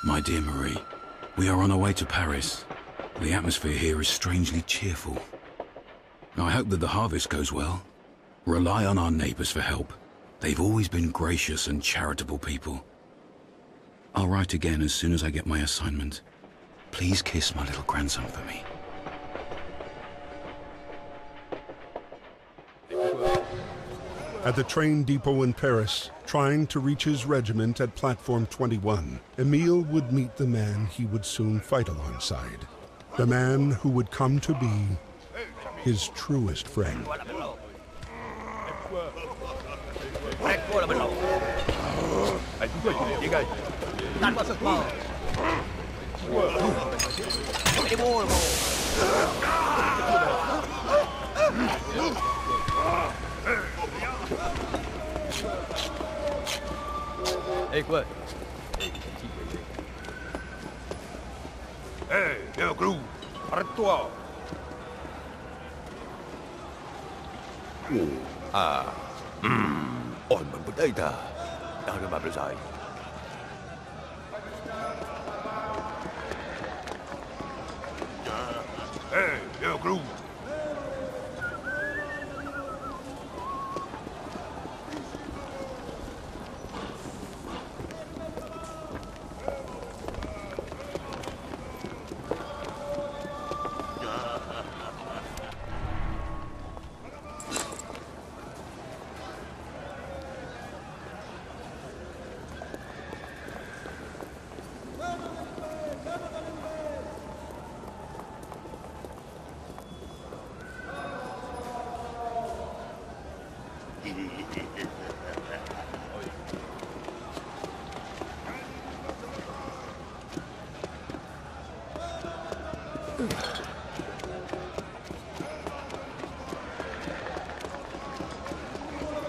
My dear Marie, we are on our way to Paris. The atmosphere here is strangely cheerful. I hope that the harvest goes well. Rely on our neighbors for help. They've always been gracious and charitable people. I'll write again as soon as I get my assignment. Please kiss my little grandson for me. At the train depot in Paris, trying to reach his regiment at platform 21, Emile would meet the man he would soon fight alongside. The man who would come to be his truest friend. Hey, what? Hey, le crew, arrête-toi. Ôi, mình bật đây ta. Đang được mà bây giờ. Hey, le crew.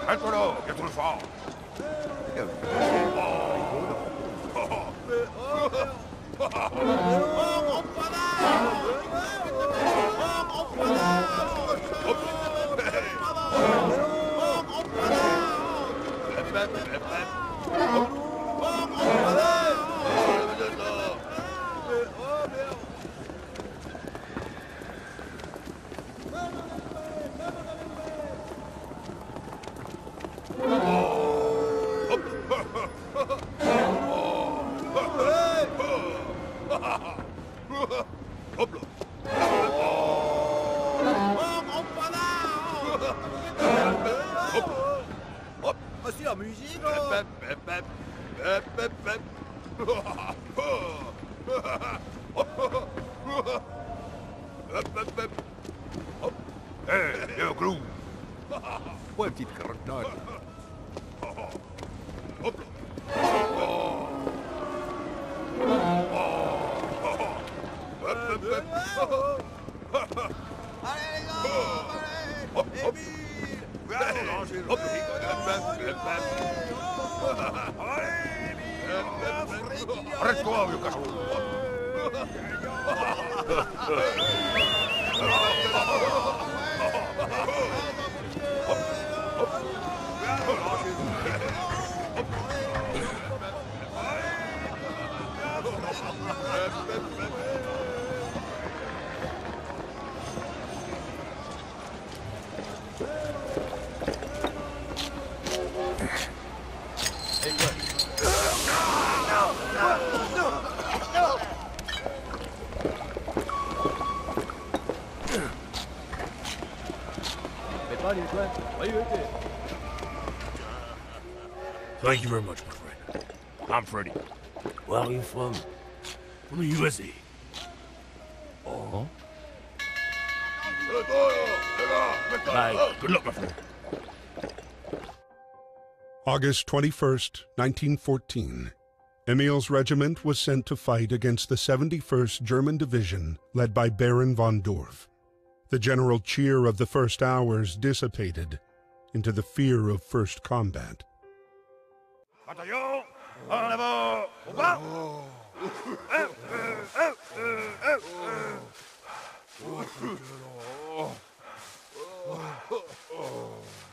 Eccolo, che tu fa? Hey, le crew. Ouais, petite carotte. Hop là. Arrête-toi, vieux cachot. Thank you very much, my friend. I'm Freddy. Where are you from? From the USA. Oh? Bye. Good luck, my friend. August 21st, 1914. Emile's regiment was sent to fight against the 71st German Division led by Baron von Dorf. The general cheer of the first hours dissipated into the fear of first combat. Bataillon, en avant, au bas.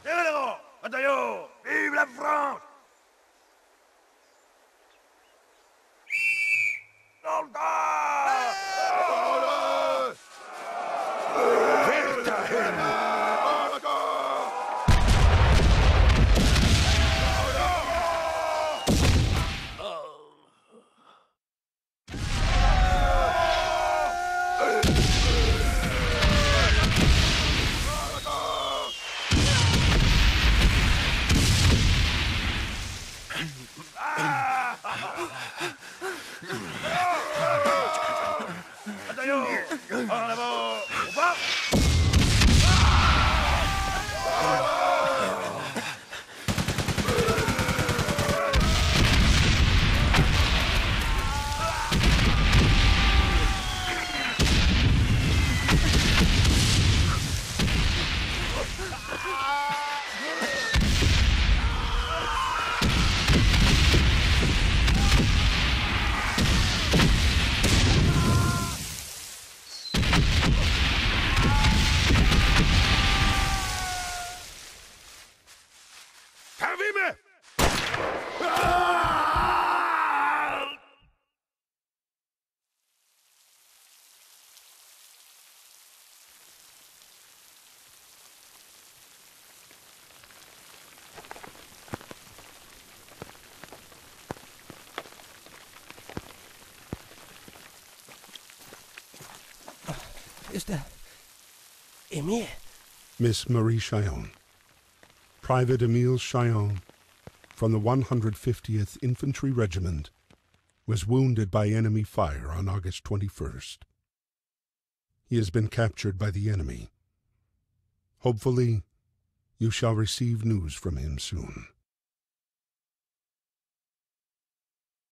Généraux, bataillon, vive la France! Servime! Is that Emile? Miss Marie Chillon. Private Emile Chillon, from the 150th Infantry Regiment, was wounded by enemy fire on August 21st. He has been captured by the enemy. Hopefully, you shall receive news from him soon.